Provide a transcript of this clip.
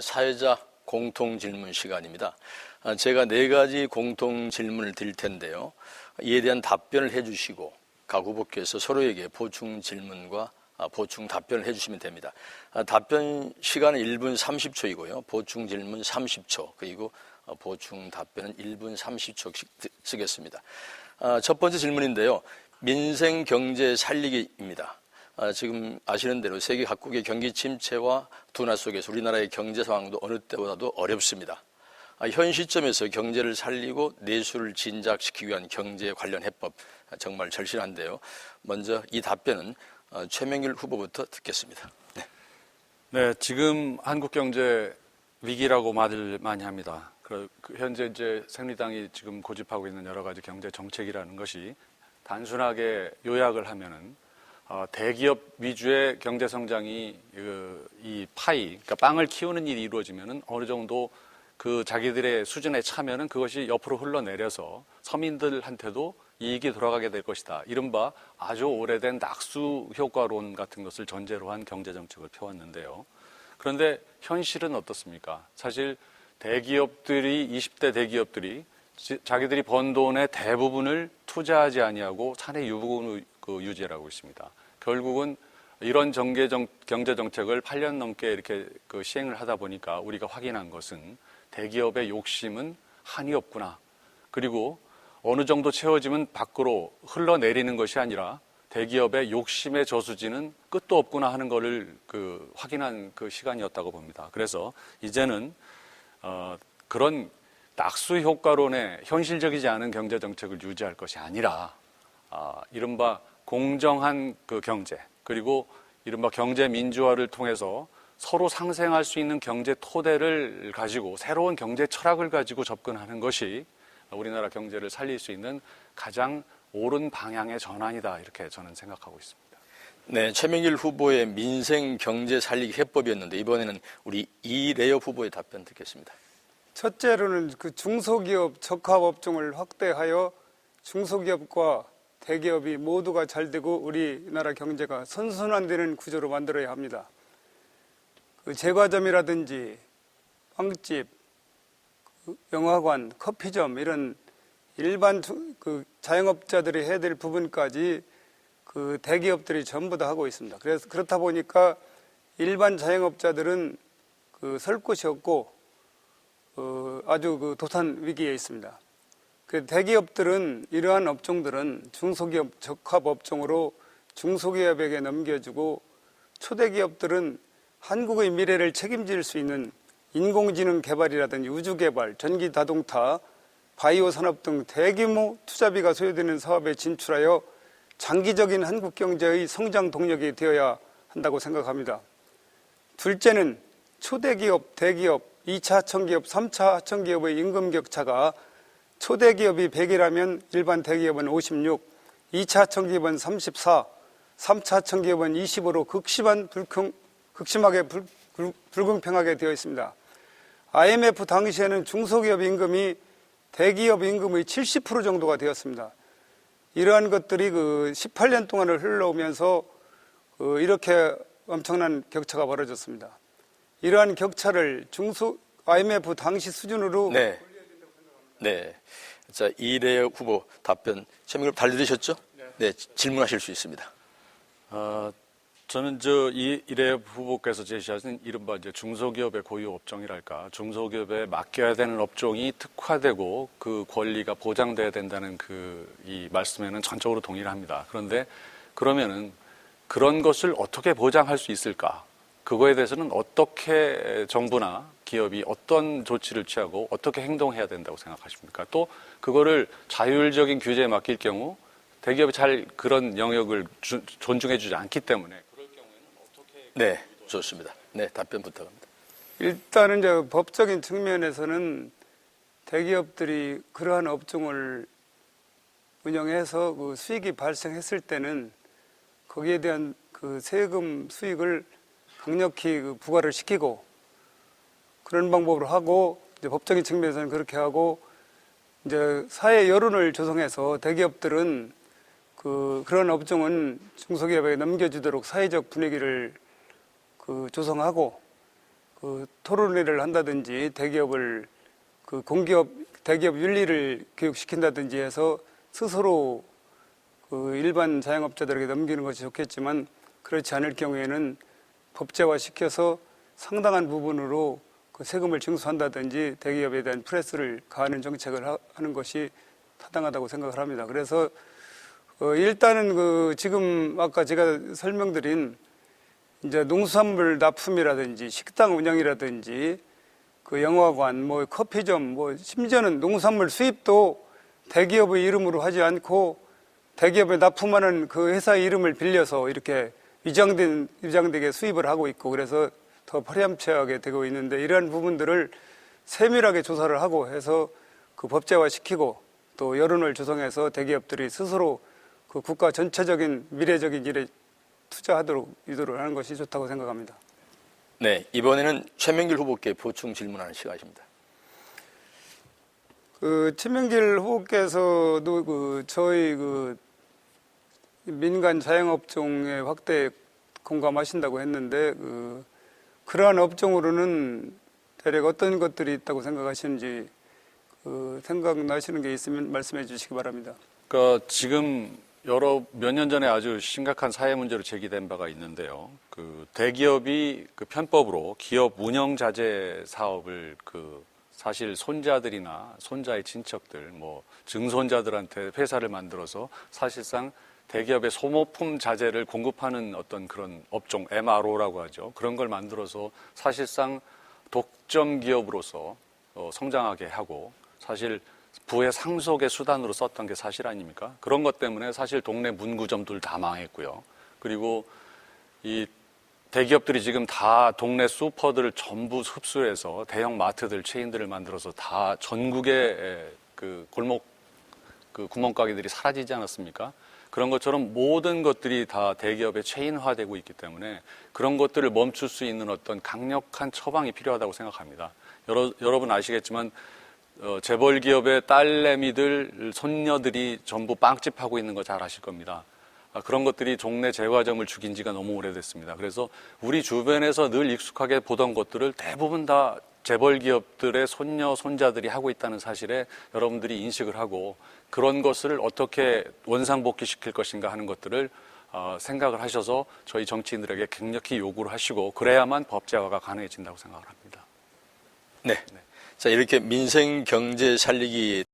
사회자 공통 질문 시간입니다. 제가 4가지 공통 질문을 드릴 텐데요. 이에 대한 답변을 해주시고 각 후보께서 서로에게 보충 질문과 보충 답변을 해주시면 됩니다. 답변 시간은 1분 30초이고요. 보충 질문 30초, 그리고 보충 답변은 1분 30초씩 쓰겠습니다. 첫 번째 질문인데요. 민생 경제 살리기입니다. 지금 아시는 대로 세계 각국의 경기 침체와 둔화 속에서 우리나라의 경제 상황도 어느 때보다도 어렵습니다. 현 시점에서 경제를 살리고 내수를 진작시키기 위한 경제 관련 해법 정말 절실한데요. 먼저 이 답변은 최명길 후보부터 듣겠습니다. 네, 지금 한국 경제 위기라고 말을 많이 합니다. 현재 이제 새누리당이 지금 고집하고 있는 여러 가지 경제 정책이라는 것이 단순하게 요약을 하면은 대기업 위주의 경제 성장이 이 파이, 그러니까 빵을 키우는 일이 이루어지면은 어느 정도 그 자기들의 수준에 차면은 그것이 옆으로 흘러내려서 서민들한테도 이익이 돌아가게 될 것이다. 이른바 아주 오래된 낙수 효과론 같은 것을 전제로 한 경제 정책을 펴왔는데요. 그런데 현실은 어떻습니까? 사실 대기업들이 20대 대기업들이 자기들이 번 돈의 대부분을 투자하지 아니하고 사내 유보금을 유지하고 있습니다. 결국은 이런 경제 정책을 8년 넘게 이렇게 시행을 하다 보니까 우리가 확인한 것은 대기업의 욕심은 한이 없구나. 그리고 어느 정도 채워지면 밖으로 흘러내리는 것이 아니라 대기업의 욕심의 저수지는 끝도 없구나 하는 것을 확인한 그 시간이었다고 봅니다. 그래서 이제는 그런 낙수 효과론의 현실적이지 않은 경제 정책을 유지할 것이 아니라 이른바 공정한 그 경제, 그리고 이른바 경제 민주화를 통해서 서로 상생할 수 있는 경제 토대를 가지고 새로운 경제 철학을 가지고 접근하는 것이 우리나라 경제를 살릴 수 있는 가장 옳은 방향의 전환이다, 이렇게 저는 생각하고 있습니다. 네, 최명길 후보의 민생 경제 살리기 해법이었는데 이번에는 우리 이래엽 후보의 답변 듣겠습니다. 첫째로는 그 중소기업 적합업종을 확대하여 중소기업과 대기업이 모두가 잘 되고 우리나라 경제가 선순환되는 구조로 만들어야 합니다. 그 제과점이라든지 빵집, 영화관, 커피점 이런 일반 그 자영업자들이 해야 될 부분까지 그 대기업들이 전부 다 하고 있습니다. 그래서 그렇다 보니까 일반 자영업자들은 그 설 곳이 없고 아주 그 도산 위기에 있습니다. 그 대기업들은 이러한 업종들은 중소기업 적합업종으로 중소기업에게 넘겨주고 초대기업들은 한국의 미래를 책임질 수 있는 인공지능 개발이라든지 우주개발, 전기자동차, 바이오 산업 등 대규모 투자비가 소요되는 사업에 진출하여 장기적인 한국 경제의 성장 동력이 되어야 한다고 생각합니다. 둘째는 초대기업, 대기업, 2차 하청기업, 3차 하청기업의 임금 격차가 초대기업이 100이라면 일반 대기업은 56, 2차 하청기업은 34, 3차 하청기업은 25로 극심하게 불공평하게 되어 있습니다. IMF 당시에는 중소기업 임금이 대기업 임금의 70% 정도가 되었습니다. 이러한 것들이 18년 동안을 흘러오면서 이렇게 엄청난 격차가 벌어졌습니다. 이러한 격차를 IMF 당시 수준으로 네. 자, 이래엽 후보 답변 최명길 잘 들으셨죠? 네, 질문하실 수 있습니다. 저는 이래엽 후보께서 제시하신 이른바 이제 중소기업의 고유 업종이랄까, 중소기업에 맡겨야 되는 업종이 특화되고 그 권리가 보장돼야 된다는 이 말씀에는 전적으로 동의를 합니다. 그런데 그러면은 그런 것을 어떻게 보장할 수 있을까? 그거에 대해서는 어떻게 정부나 기업이 어떤 조치를 취하고 어떻게 행동해야 된다고 생각하십니까? 또 그거를 자율적인 규제에 맡길 경우 대기업이 잘 그런 영역을 존중해주지 않기 때문에 그럴 경우에는 어떻게? 네, 좋습니다. 네, 답변 부탁합니다. 일단은 이제 법적인 측면에서는 대기업들이 그러한 업종을 운영해서 그 수익이 발생했을 때는 거기에 대한 그 세금 수익을 강력히 부과를 시키고 그런 방법으로 하고 이제 법적인 측면에서는 그렇게 하고 이제 사회 여론을 조성해서 대기업들은 그런 업종은 중소기업에게 넘겨주도록 사회적 분위기를 조성하고 그 토론회를 한다든지 대기업을 그 공기업 대기업 윤리를 교육시킨다든지 해서 스스로 그 일반 자영업자들에게 넘기는 것이 좋겠지만 그렇지 않을 경우에는 법제화 시켜서 상당한 부분으로 그 세금을 징수한다든지 대기업에 대한 프레스를 가하는 정책을 하는 것이 타당하다고 생각을 합니다. 그래서 일단은 그 지금 아까 제가 설명드린 이제 농수산물 납품이라든지 식당 운영이라든지 그 영화관, 뭐 커피점, 뭐 심지어는 농수산물 수입도 대기업의 이름으로 하지 않고 대기업에 납품하는 그 회사의 이름을 빌려서 이렇게 위장되게 수입을 하고 있고 그래서 더 파렴치하게 되고 있는데 이러한 부분들을 세밀하게 조사를 하고 해서 그 법제화시키고 또 여론을 조성해서 대기업들이 스스로 그 국가 전체적인 미래적인 일에 투자하도록 유도를 하는 것이 좋다고 생각합니다. 네, 이번에는 최명길 후보께 보충 질문하는 시간입니다. 그 최명길 후보께서도 그 저희 그 민간 자영업종의 확대에 공감하신다고 했는데 그러한 업종으로는 대략 어떤 것들이 있다고 생각하시는지 생각나시는 게 있으면 말씀해 주시기 바랍니다. 그러니까 지금 몇 년 전에 아주 심각한 사회 문제로 제기된 바가 있는데요. 그 대기업이 그 편법으로 기업 운영 자재 사업을 사실 손자들이나 손자의 친척들, 뭐 증손자들한테 회사를 만들어서 사실상 대기업의 소모품 자재를 공급하는 어떤 그런 업종, MRO라고 하죠. 그런 걸 만들어서 사실상 독점 기업으로서 성장하게 하고 사실 부의 상속의 수단으로 썼던 게 사실 아닙니까? 그런 것 때문에 사실 동네 문구점들 다 망했고요. 그리고 이 대기업들이 지금 다 동네 슈퍼들을 전부 흡수해서 대형 마트들, 체인들을 만들어서 다 전국의 그 골목 그 구멍가게들이 사라지지 않았습니까? 그런 것처럼 모든 것들이 다 대기업에 체인화되고 있기 때문에 그런 것들을 멈출 수 있는 어떤 강력한 처방이 필요하다고 생각합니다. 여러분 아시겠지만 재벌 기업의 딸내미들, 손녀들이 전부 빵집 하고 있는 거 잘 아실 겁니다. 그런 것들이 동네 제과점을 죽인 지가 너무 오래됐습니다. 그래서 우리 주변에서 늘 익숙하게 보던 것들을 대부분 다 재벌 기업들의 손녀, 손자들이 하고 있다는 사실에 여러분들이 인식을 하고 그런 것을 어떻게 원상복귀시킬 것인가 하는 것들을 생각을 하셔서 저희 정치인들에게 강력히 요구를 하시고 그래야만 법제화가 가능해진다고 생각을 합니다. 네. 자, 이렇게 민생 경제 살리기